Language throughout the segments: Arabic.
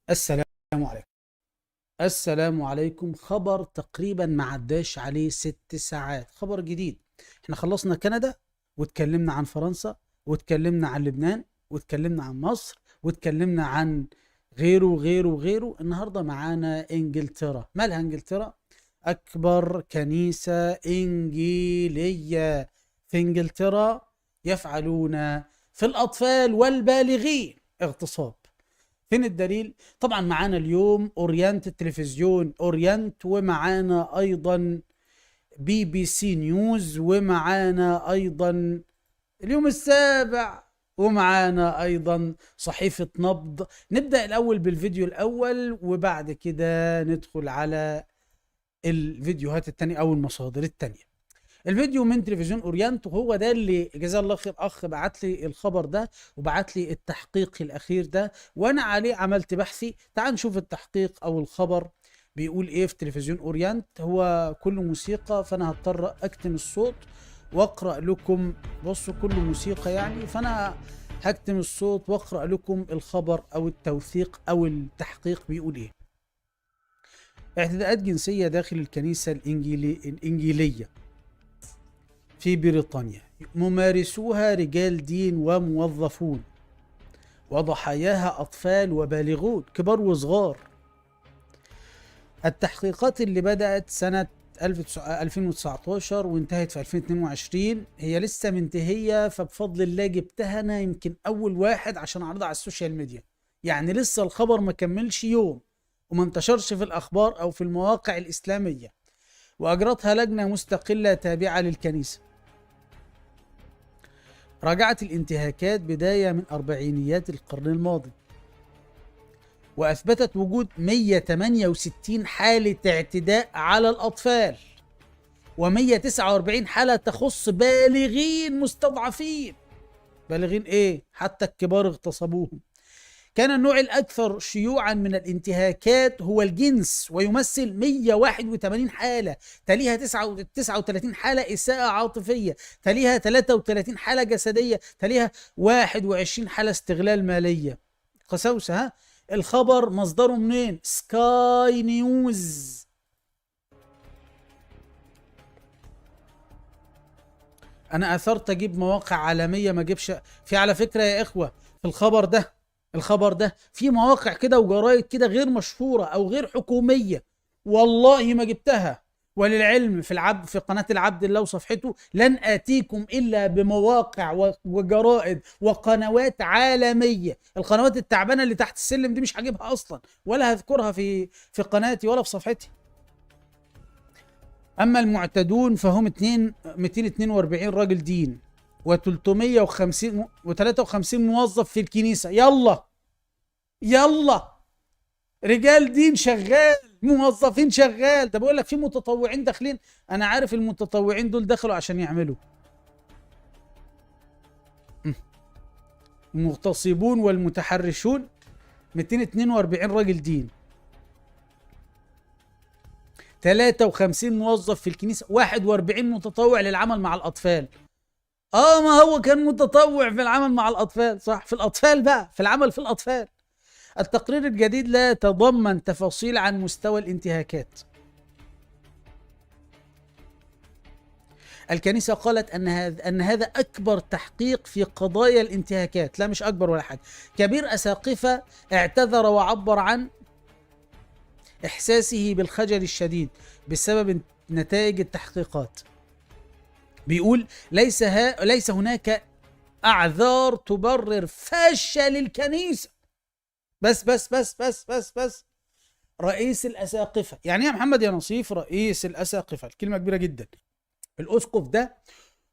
السلام عليكم. السلام عليكم. خبر تقريبا ما عداش عليه 6 ساعات، خبر جديد. احنا خلصنا كندا واتكلمنا عن فرنسا واتكلمنا عن لبنان واتكلمنا عن مصر واتكلمنا عن غيره وغيره وغيره. النهارده معانا انجلترا. مالها انجلترا؟ اكبر كنيسة انجيلية في انجلترا يفعلون في الاطفال والبالغين اغتصاب. فين الدليل؟ طبعا معانا اليوم اورينت التلفزيون اورينت، ومعانا ايضا بي بي سي نيوز، ومعانا ايضا اليوم السابع، ومعانا ايضا صحيفة نبض. نبدأ الاول بالفيديو الاول وبعد كده ندخل على الفيديوهات التانية او المصادر التانية. الفيديو من تلفزيون اورينت، وهو ده اللي جزاه الله خير اخ بعت لي الخبر ده وبعت لي التحقيق الاخير ده، وانا عليه عملت بحثي. تعال نشوف التحقيق او الخبر بيقول ايه في تلفزيون اورينت. هو كله موسيقى فانا هضطر اكتم الصوت واقرا لكم. بصوا كله موسيقى يعني، فانا هكتم الصوت واقرا لكم الخبر او التوثيق او التحقيق بيقول ايه. اعتداءات جنسية داخل الكنيسة الإنجيلية في بريطانيا، ممارسوها رجال دين وموظفون، وضحاياها أطفال وبالغون كبار وصغار. التحقيقات اللي بدأت سنة 2019 وانتهت في 2022 هي لسه منتهية، فبفضل الله جبتها أنا يمكن أول واحد عشان أعرضها على السوشيال ميديا. يعني لسه الخبر ما كملش يوم وما انتشرش في الأخبار أو في المواقع الإسلامية، وأجرتها لجنة مستقلة تابعة للكنيسة. راجعت الانتهاكات بداية من أربعينيات القرن الماضي، وأثبتت وجود 168 حالة اعتداء على الأطفال و149 حالة تخص بالغين مستضعفين. بالغين إيه؟ حتى الكبار اغتصبوهم. كان النوع الأكثر شيوعا من الانتهاكات هو الجنس، ويمثل 181 حالة، تليها 39 حالة إساءة عاطفية، تليها 33 حالة جسدية، تليها 21 حالة استغلال مالية. قساوسة. ها؟ الخبر مصدره منين؟ سكاي نيوز. انا اثرت اجيب مواقع عالميه ما اجيبش. في على فكره يا اخوه، في الخبر ده في مواقع كده وجرايد كده غير مشهوره او غير حكوميه، والله ما جبتها. وللعلم في قناه العبد الله وصفحته لن اتيكم الا بمواقع وجرائد وقنوات عالميه. القنوات التعبانه اللي تحت السلم دي مش هجيبها اصلا ولا هذكرها في قناتي ولا في صفحتي. اما المعتدون فهم 242 راجل دين و350 و53 موظف في الكنيسه. يلا يلا، رجال دين شغال، موظفين شغال. ده بقول لك في متطوعين داخلين. انا عارف المتطوعين دول دخلوا عشان يعملوا المغتصبون والمتحرشون. 242 راجل دين، 53 موظف في الكنيسه، 41 متطوع للعمل مع الاطفال. ما هو كان متطوع في العمل مع الاطفال، صح، في الاطفال بقى، في العمل في الاطفال. التقرير الجديد لا يتضمن تفاصيل عن مستوى الانتهاكات. الكنيسة قالت أن هذا أكبر تحقيق في قضايا الانتهاكات. لا، مش أكبر ولا حاجة. كبير أساقفة اعتذر وعبر عن إحساسه بالخجل الشديد بسبب نتائج التحقيقات. بيقول ليس هناك أعذار تبرر فشل الكنيسة. بس رئيس الأساقفة. يعني إيه يا محمد يا نصيف رئيس الأساقفة؟ الكلمة كبيرة جدا. الأسقف ده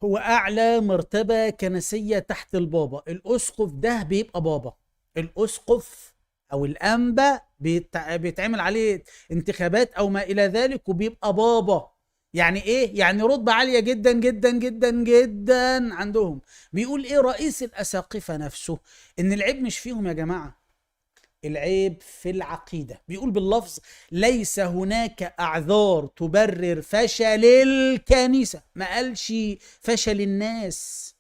هو أعلى مرتبة كنسية تحت البابا. الأسقف ده بيبقى بابا. الأسقف أو الأنبا بيتعمل عليه انتخابات أو ما إلى ذلك وبيبقى بابا. يعني إيه؟ يعني رتبة عالية جدا جدا جدا جدا عندهم. بيقول إيه رئيس الأساقفة نفسه؟ إن العيب مش فيهم يا جماعة، العيب في العقيدة. بيقول باللفظ ليس هناك أعذار تبرر فشل الكنيسة، ما قالش فشل الناس.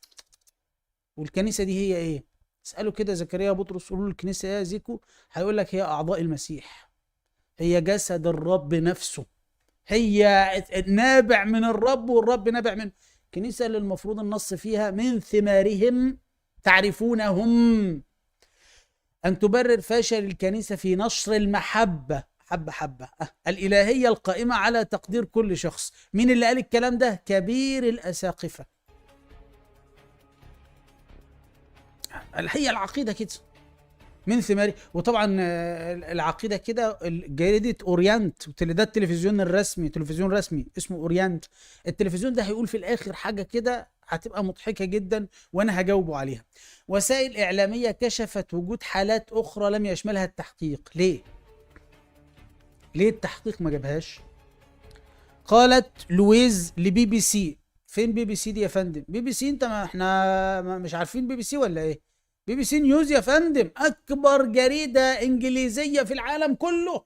والكنيسة دي هي إيه؟ اسألوا كده زكريا بطرس، قولوا له الكنيسة ايه يا زيكو، هيقول لك هي أعضاء المسيح، هي جسد الرب نفسه، هي نابع من الرب والرب نابع منه. الكنيسة اللي المفروض النص فيها من ثمارهم تعرفونهم. أن تبرر فشل الكنيسة في نشر المحبة حبة الإلهية القائمة على تقدير كل شخص. مين اللي قال الكلام ده؟ كبير الأساقفة. هي العقيدة كده من ثماري. وطبعا العقيدة كده، جريدة أورينت، ده التلفزيون الرسمي، تلفزيون رسمي اسمه أورينت. التلفزيون ده هيقول في الآخر حاجة كده هتبقى مضحكة جدا وأنا هجاوبه عليها. وسائل إعلامية كشفت وجود حالات أخرى لم يشملها التحقيق. ليه التحقيق ما جابهاش؟ قالت لويز لبي بي سي. فين بي بي سي دي يا فندم؟ بي بي سي انت، ما احنا مش عارفين بي بي سي ولا ايه؟ بي بي سي نيوز يا فندم، اكبر جريدة انجليزية في العالم كله،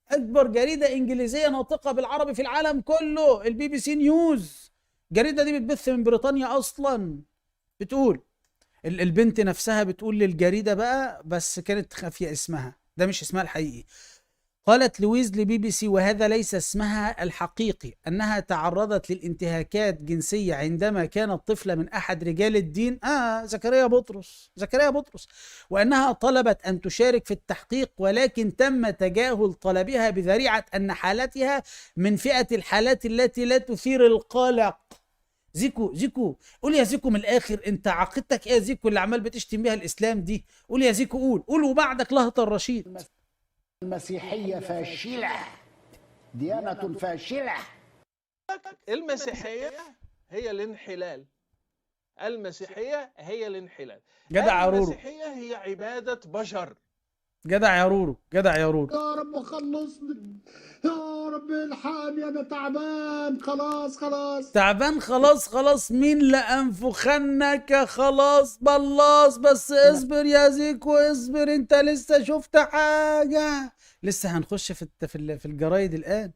اكبر جريدة انجليزية ناطقة بالعربي في العالم كله، البي بي سي نيوز. الجريدة دي بتبث من بريطانيا اصلا. بتقول البنت نفسها بتقول للجريدة بقى، بس كانت خافية اسمها، ده مش اسمها الحقيقي. قالت لويز لبي بي سي، وهذا ليس اسمها الحقيقي، أنها تعرضت للانتهاكات جنسية عندما كانت طفلة من أحد رجال الدين زكريا بطرس، وأنها طلبت أن تشارك في التحقيق، ولكن تم تجاهل طلبها بذريعة أن حالتها من فئة الحالات التي لا تثير القلق. زيكو قول يا زيكو من الآخر، أنت عقيدتك إيه يا زيكو اللي عمال بتشتم بيها الإسلام دي؟ قول يا زيكو، قول وبعدك لهط الرشيد. المسيحية فاشلة، ديانة فاشلة. المسيحية هي الانحلال، المسيحية هي الانحلال. جدع يا رورو، المسيحية هي عبادة بشر. جدع يا رورو. يا رب خلصني، يا رب الحقني، انا تعبان خلاص تعبان خلاص. مين لأنفخنك خلاص بلاص. بس اصبر يا زيكو اصبر، انت لسه شفت حاجة، لسه هنخش في الجرايد الآن.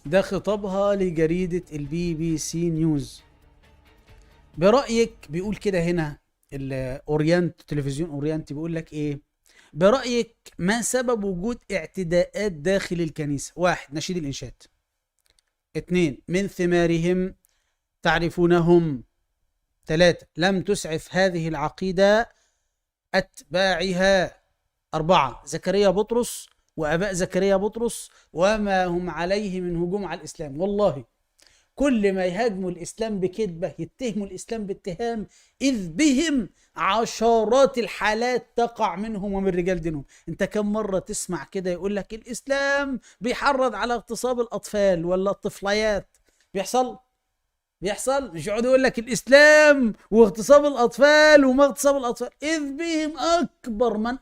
ده خطابها لجريدة البي بي سي نيوز. برأيك، بيقول كده هنا الأورينت، تلفزيون أورينت، بيقول لك ايه؟ برأيك ما سبب وجود اعتداءات داخل الكنيسة؟ 1. نشيد الإنشاد. 2. من ثمارهم تعرفونهم. 3. لم تسعف هذه العقيدة أتباعها. 4. زكريا بطرس وأباء زكريا بطرس وما هم عليه من هجوم على الإسلام. والله كل ما يهاجموا الإسلام بكذبة، يتهموا الإسلام باتهام، إذ بهم عشرات الحالات تقع منهم ومن رجال دينهم. انت كم مرة تسمع كده يقول لك الإسلام بيحرض على اغتصاب الأطفال ولا الطفليات؟ بيحصل مش يقعد يقول لك الإسلام واغتصاب الأطفال وما اغتصاب الأطفال، إذ بهم من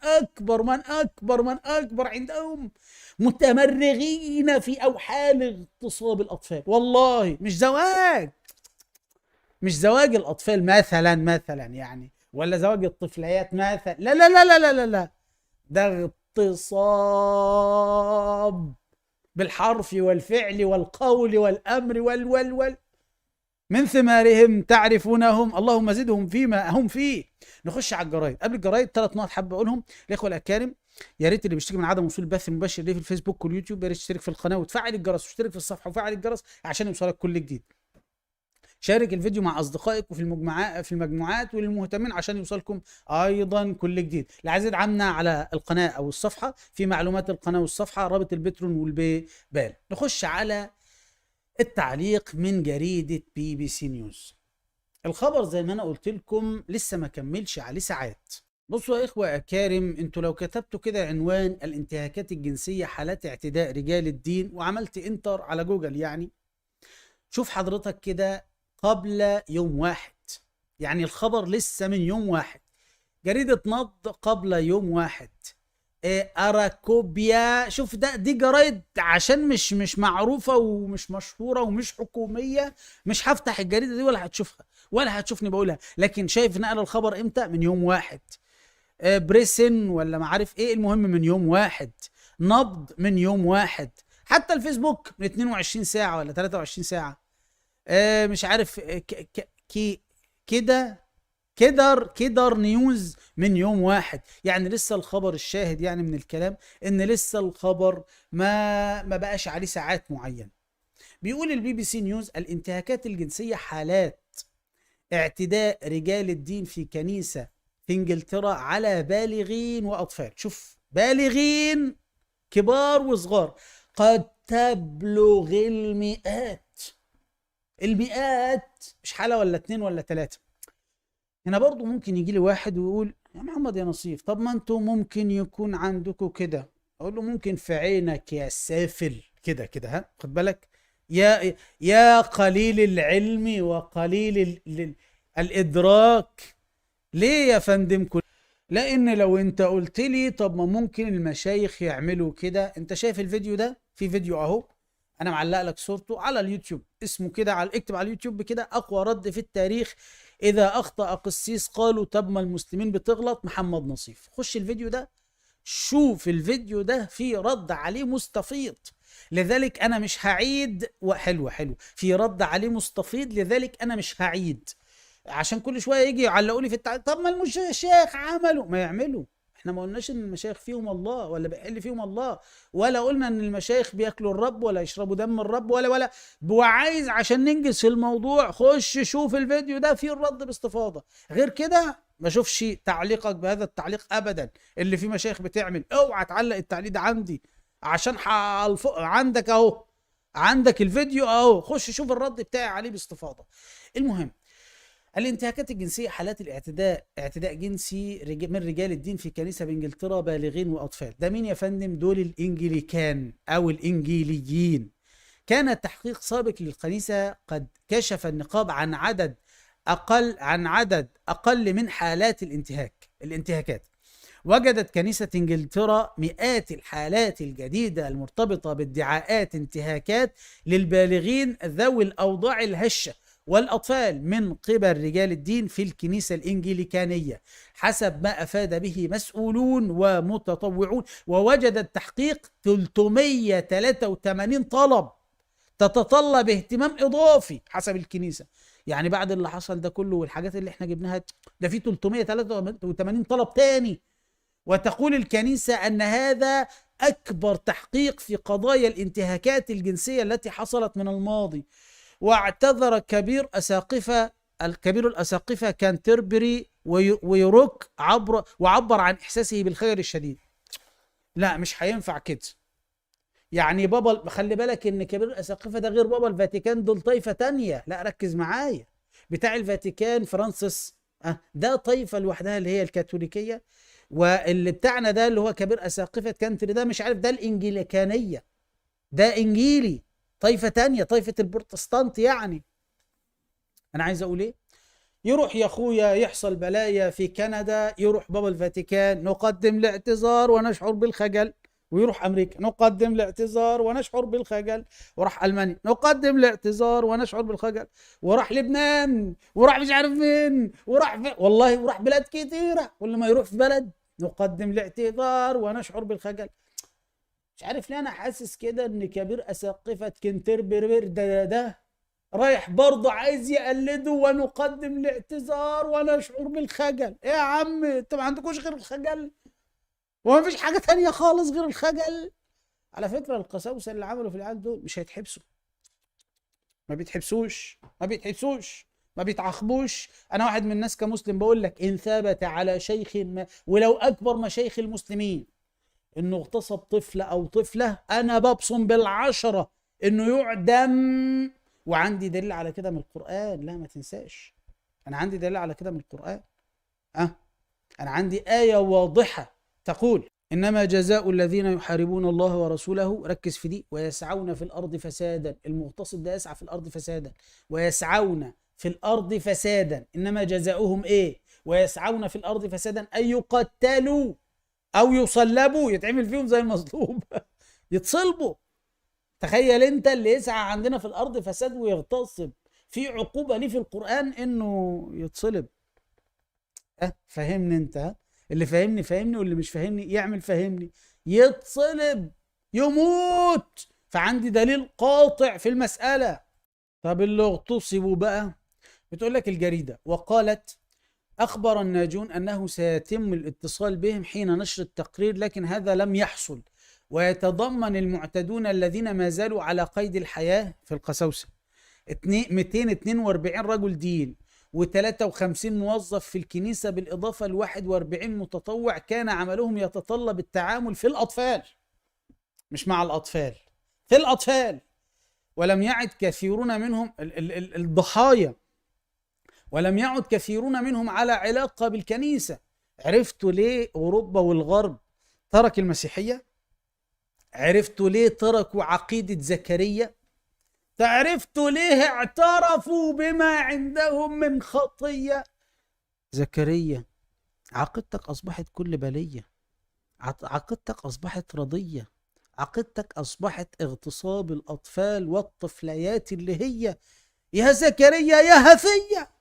أكبر عندهم متمرغين في أوحال اغتصاب الأطفال. والله مش زواج الأطفال مثلا يعني، ولا زواج الطفليات مثلا، لا، ده اغتصاب بالحرف والفعل والقول والأمر وال من ثمارهم تعرفونهم، اللهم زدهم فيما هم فيه. نخش على الجرايد. قبل الجرايد 3 نقط حابب اقولهم الاخوه الاكارم. يا ريت اللي بيشتكي من عدم وصول البث المباشر ليه في الفيسبوك واليوتيوب، يا ريت تشترك في القناه وتفعل الجرس واشترك في الصفحه وفعل الجرس عشان يوصلك كل جديد. شارك الفيديو مع اصدقائك وفي المجموعات والمهتمين عشان يوصلكم ايضا كل جديد. اللي عايز يدعمنا على القناه او الصفحه، في معلومات القناه والصفحه رابط البترون والبيبال. نخش على التعليق من جريدة بي بي سي نيوز. الخبر زي ما انا قلت لكم لسه ما كملش عليه ساعات. بصوا يا اخوة اكارم، انتوا لو كتبتوا كده عنوان الانتهاكات الجنسية حالات اعتداء رجال الدين وعملت انتر على جوجل، يعني شوف حضرتك كده قبل يوم 1، يعني الخبر لسه من يوم 1. جريدة نبض قبل يوم 1. اراكوبيا، شوف دي جرايد عشان مش معروفة ومش مشهورة ومش حكومية، مش هفتح الجريدة دي ولا هتشوفها ولا هتشوفني بقولها. لكن شايف نقل الخبر امتى؟ من يوم 1. بريسن ولا ما عارف ايه، المهم من يوم 1. نبض من يوم 1. حتى الفيسبوك من 22 ساعة ولا 23 ساعة. مش عارف كدر نيوز من يوم واحد. يعني لسه الخبر الشاهد يعني من الكلام ان لسه الخبر ما بقاش عليه ساعات معينة. بيقول البي بي سي نيوز: الانتهاكات الجنسية حالات اعتداء رجال الدين في كنيسة في انجلترا على بالغين واطفال. شوف، بالغين كبار وصغار، قد تبلغ المئات، مش حالة ولا اتنين ولا تلاتة. هنا برضو ممكن يجي لي واحد ويقول: يا محمد يا نصيف، طب ما انتوا ممكن يكون عندكم كده. اقول له: ممكن في عينك يا سافل كده كده، ها، خد بالك يا قليل العلم وقليل الادراك. ليه يا فندم؟ لان لو انت قلت لي طب ما ممكن المشايخ يعملوا كده، انت شايف الفيديو ده؟ في فيديو اهو، انا معلق لك صورته على اليوتيوب، اسمه كده، اكتب على اليوتيوب كده: اقوى رد في التاريخ اذا اخطأ قسيس قالوا طب ما المسلمين بتغلط، محمد نصيف. خش الفيديو ده، شوف الفيديو ده فيه رد عليه مستفيض. لذلك انا مش هعيد، وحلو في رد عليه مستفيض، لذلك انا مش هعيد عشان كل شويه يجي يعلقوا لي في التعليق: طب ما المشايخ عملوا. ما يعملوا، احنا ما قلناش ان المشايخ فيهم الله ولا بيحل فيهم الله، ولا قلنا ان المشايخ بياكلوا الرب ولا يشربوا دم الرب ولا. وعايز عشان ننجز في الموضوع، خش شوف الفيديو ده فيه الرد باستفاضه. غير كده ما اشوفش تعليقك بهذا التعليق ابدا، اللي فيه مشايخ بتعمل. اوعى تعلق التعليق ده عندي، عشان عندك اهو، عندك الفيديو اهو، خش شوف الرد بتاعي عليه باستفاضه. المهم، الانتهاكات الجنسية حالات اعتداء جنسي من رجال الدين في كنيسة بإنجلترا بالغين وأطفال. ده مين يا فندم؟ دول الإنجليكان أو الإنجيليين. كان تحقيق سابق للكنيسة قد كشف النقاب عن عدد أقل من حالات الانتهاكات. وجدت كنيسة إنجلترا مئات الحالات الجديدة المرتبطة بادعاءات انتهاكات للبالغين ذوي الأوضاع الهشة والأطفال من قبل رجال الدين في الكنيسة الإنجليكانية، حسب ما أفاد به مسؤولون ومتطوعون. ووجد التحقيق 383 طلب تتطلب اهتمام إضافي حسب الكنيسة. يعني بعد اللي حصل ده كله والحاجات اللي احنا جبناها، ده في 383 طلب تاني. وتقول الكنيسة أن هذا أكبر تحقيق في قضايا الانتهاكات الجنسية التي حصلت من الماضي. واعتذر كبير الأساقفة كانتربري ويروك وعبر عن إحساسه بالخجل الشديد. لا، مش هينفع كده. يعني بابا، خلي بالك إن كبير الأساقفة ده غير بابا الفاتيكان، دول طائفة تانية. لا، ركز معايا. بتاع الفاتيكان فرانسيس، ده طائفة لوحدها اللي هي الكاثوليكية، واللي بتاعنا ده اللي هو كبير أساقفة كانتري ده مش عارف، ده الإنجيليكانية، ده إنجيلي، طائفة تانية، طائفة البروتستانت. يعني أنا عايز أقول إيه؟ يروح يا أخويا يحصل بلايا في كندا، يروح بابا الفاتيكان: نقدم الاعتذار ونشعر بالخجل. ويروح أمريكا: نقدم الاعتذار ونشعر بالخجل. وراح ألمانيا: نقدم الاعتذار ونشعر بالخجل. وراح لبنان، وراح مش عارف فين، والله وراح بلاد كتيرة. كل ما يروح في بلد: نقدم الاعتذار ونشعر بالخجل. مش عارف ليه انا حاسس كده ان كبير اساقفة كنتربري ده رايح برضه عايز يقلده: ونقدم الاعتذار ونشعر بالخجل. ايه يا عم، انت ما عندكوش غير الخجل؟ وما فيش حاجة تانية خالص غير الخجل؟ على فكرة القساوسة اللي عملوا في العيال دول مش هيتحبسوا، ما بيتحبسوش، ما بيتعاقبوش. انا واحد من الناس كمسلم بقول لك: ان ثبت على شيخ ما ولو اكبر مشايخ المسلمين انه اغتصب طفل او طفله، انا ببصم بالعشره انه يعدم. وعندي دليل على كده من القرآن، لا ما تنساش، انا عندي دليل على كده من القرآن. انا عندي آية واضحة تقول: انما جزاء الذين يحاربون الله ورسوله، ركز في دي، ويسعون في الارض فسادا. المغتصب ده يسعى في الارض فسادا، ويسعون في الارض فسادا. انما جزاؤهم ايه؟ ويسعون في الارض فسادا ان يقتلوا او يصلبوا، يتعمل فيهم زي المظلوم يتصلبوا. تخيل انت اللي يسعى عندنا في الارض فساد ويغتصب، في عقوبة ليه في القرآن انه يتصلب. فهمني انت؟ اللي فهمني واللي مش فهمني يعمل فهمني. يتصلب، يموت. فعندي دليل قاطع في المسألة. طب اللي اغتصبوا بقى بتقول لك الجريدة: وقالت أخبر الناجون أنه سيتم الاتصال بهم حين نشر التقرير، لكن هذا لم يحصل، ويتضمن المعتدون الذين ما زالوا على قيد الحياة في القساوسة 242 رجل دين و53 موظف في الكنيسة، بالإضافة ل 41 متطوع كان عملهم يتطلب التعامل في الأطفال، مش مع الأطفال، في الأطفال. ولم يعد كثيرون منهم الضحايا، ولم يعد كثيرون منهم على علاقة بالكنيسة. عرفتوا ليه أوروبا والغرب ترك المسيحية؟ عرفتوا ليه تركوا عقيدة زكريا؟ تعرفتوا ليه اعترفوا بما عندهم من خطية؟ زكريا: عقيدتك أصبحت كل بلية، عقيدتك أصبحت رضية، عقيدتك أصبحت اغتصاب الأطفال والطفليات اللي هي يا زكريا يا هفية.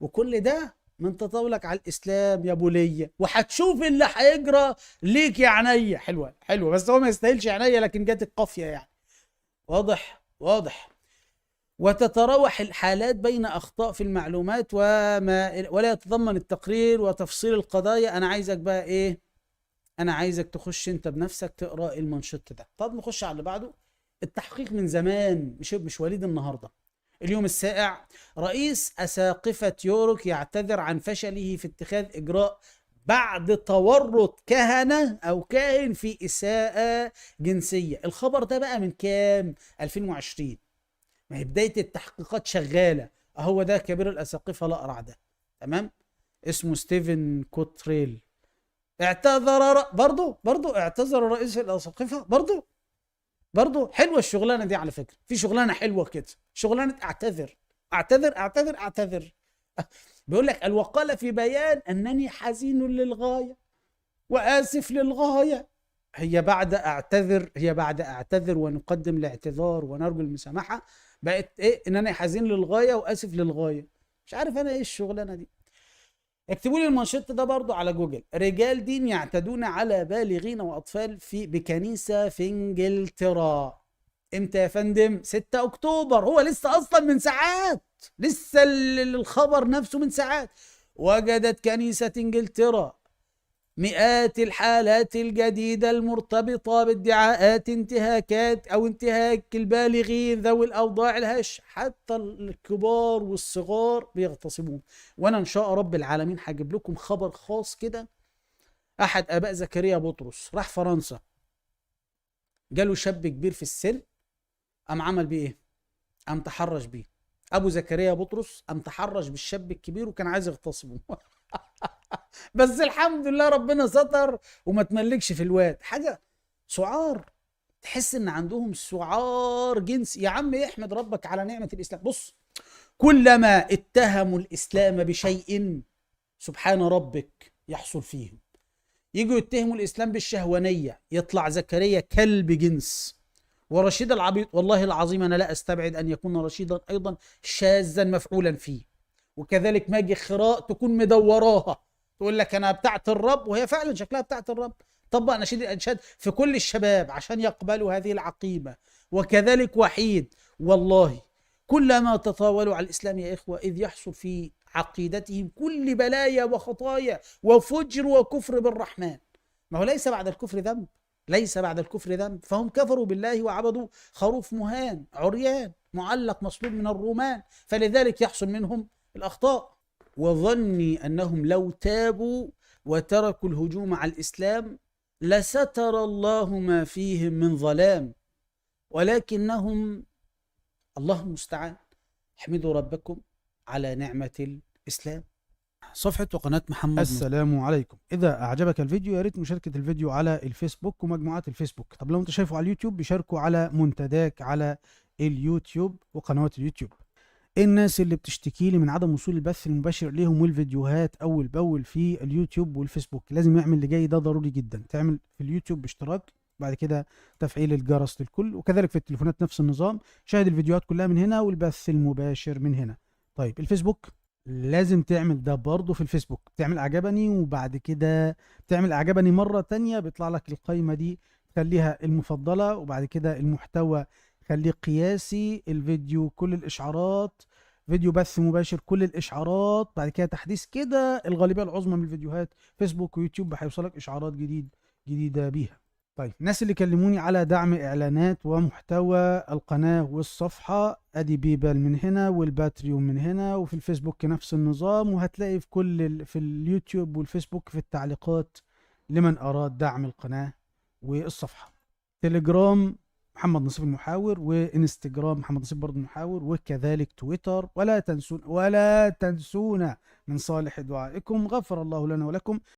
وكل ده من تطاولك على الإسلام يا بولية، وهتشوف اللي هيجرى ليك يا عينيا. حلوة حلوة، بس هو ما يستاهلش عينيا، لكن جت القافية يعني. واضح واضح. وتتراوح الحالات بين أخطاء في المعلومات ولا يتضمن التقرير وتفصيل القضايا. أنا عايزك بقى إيه؟ أنا عايزك تخش أنت بنفسك تقرأ المنشط ده. طب نخش على اللي بعده. التحقيق من زمان، مش وليد النهارده. اليوم السائع: رئيس أساقفة يورك يعتذر عن فشله في اتخاذ إجراء بعد تورط كهنة أو كاهن في إساءة جنسية. الخبر ده بقى من كام؟ 2020. ما هي بداية التحقيقات شغالة. أهو ده كبير الأساقفة الأقرع ده، تمام؟ اسمه ستيفن كوتريل. اعتذر برضو اعتذر رئيس الأساقفة برضو. حلوة الشغلانة دي على فكرة، في شغلانة حلوة كده، شغلانة اعتذر. بيقول لك: الوقالة في بيان أنني حزين للغاية وآسف للغاية. هي بعد اعتذر ونقدم الاعتذار ونرجو المسامحة، بقت ايه؟ انني حزين للغاية وآسف للغاية. مش عارف انا ايه الشغلانة دي. اكتبوا لي المانشيت ده برضو على جوجل: رجال دين يعتدون على بالغين واطفال بكنيسة في انجلترا. امتى يا فندم؟ 6 اكتوبر. هو لسه اصلا من ساعات، لسه الخبر نفسه من ساعات. وجدت كنيسة انجلترا مئات الحالات الجديدة المرتبطة بادعاءات انتهاك البالغين ذوي الأوضاع الهشة. حتى الكبار والصغار بيغتصبون. وأنا إن شاء رب العالمين هجيب لكم خبر خاص كده. أحد آباء زكريا بطرس راح فرنسا، جاله شاب كبير في السن، قام عمل بيه إيه؟ قام تحرش بيه. أبو زكريا بطرس قام تحرش بالشاب الكبير وكان عايز يغتصبه. بس الحمد لله ربنا ستر وما تملكش في الواد حاجة. سعار، تحس ان عندهم سعار جنسي. يا عم احمد ربك على نعمة الاسلام. بص، كلما اتهموا الاسلام بشيء سبحان ربك يحصل فيهم. يجوا يتهموا الاسلام بالشهوانية، يطلع زكريا كلب جنس. ورشيد العبيط، والله العظيم انا لا استبعد ان يكون رشيدا ايضا شاذا مفعولا فيه. وكذلك ماجي خراء تكون مدوراها، تقول لك انا بتاعت الرب، وهي فعلا شكلها بتاعت الرب. طبق نشيد الانشاد في كل الشباب عشان يقبلوا هذه العقيمه. وكذلك وحيد. والله كلما تطاولوا على الاسلام يا اخوه اذ يحصل في عقيدتهم كل بلايا وخطايا وفجر وكفر بالرحمن. ما هو ليس بعد الكفر ذنب، ليس بعد الكفر ذنب. فهم كفروا بالله وعبدوا خروف مهان عريان معلق مصلوب من الرومان، فلذلك يحصل منهم الأخطاء. وظني أنهم لو تابوا وتركوا الهجوم على الإسلام لستر الله ما فيهم من ظلام، ولكنهم الله المستعان. احمدوا ربكم على نعمة الإسلام. صفحة وقناة محمد. السلام عليكم. إذا أعجبك الفيديو يا ريت مشاركة الفيديو على الفيسبوك ومجموعات الفيسبوك. طب لو أنت شايفه على اليوتيوب بيشاركوا على منتداك على اليوتيوب وقنوات اليوتيوب. الناس اللي بتشتكي لي من عدم وصول البث المباشر ليهم والفيديوهات أول بأول في اليوتيوب والفيسبوك، لازم يعمل اللي جاي ده ضروري جدا. تعمل في اليوتيوب باشتراك، بعد كده تفعيل الجرس للكل، وكذلك في التليفونات نفس النظام. شاهد الفيديوهات كلها من هنا والبث المباشر من هنا. طيب الفيسبوك لازم تعمل ده برضه في الفيسبوك، تعمل اعجبني وبعد كده تعمل اعجبني مرة تانية، بيطلع لك القائمة دي خليها المفضلة، وبعد كده المحتوى خليه قياسي، الفيديو كل الاشعارات فيديو بث مباشر، كل الاشعارات بعد كده تحديث كده. الغالبيه العظمى من الفيديوهات فيسبوك ويوتيوب هيوصلك اشعارات جديده بيها. طيب الناس اللي كلموني على دعم اعلانات ومحتوى القناه والصفحه، ادي بيبال من هنا والباتريون من هنا، وفي الفيسبوك نفس النظام، وهتلاقي في في اليوتيوب والفيسبوك في التعليقات لمن اراد دعم القناه والصفحه. تليجرام محمد نصيب المحاور، وانستجرام محمد نصيب برضه المحاور، وكذلك تويتر. ولا تنسونا من صالح دعائكم. غفر الله لنا ولكم.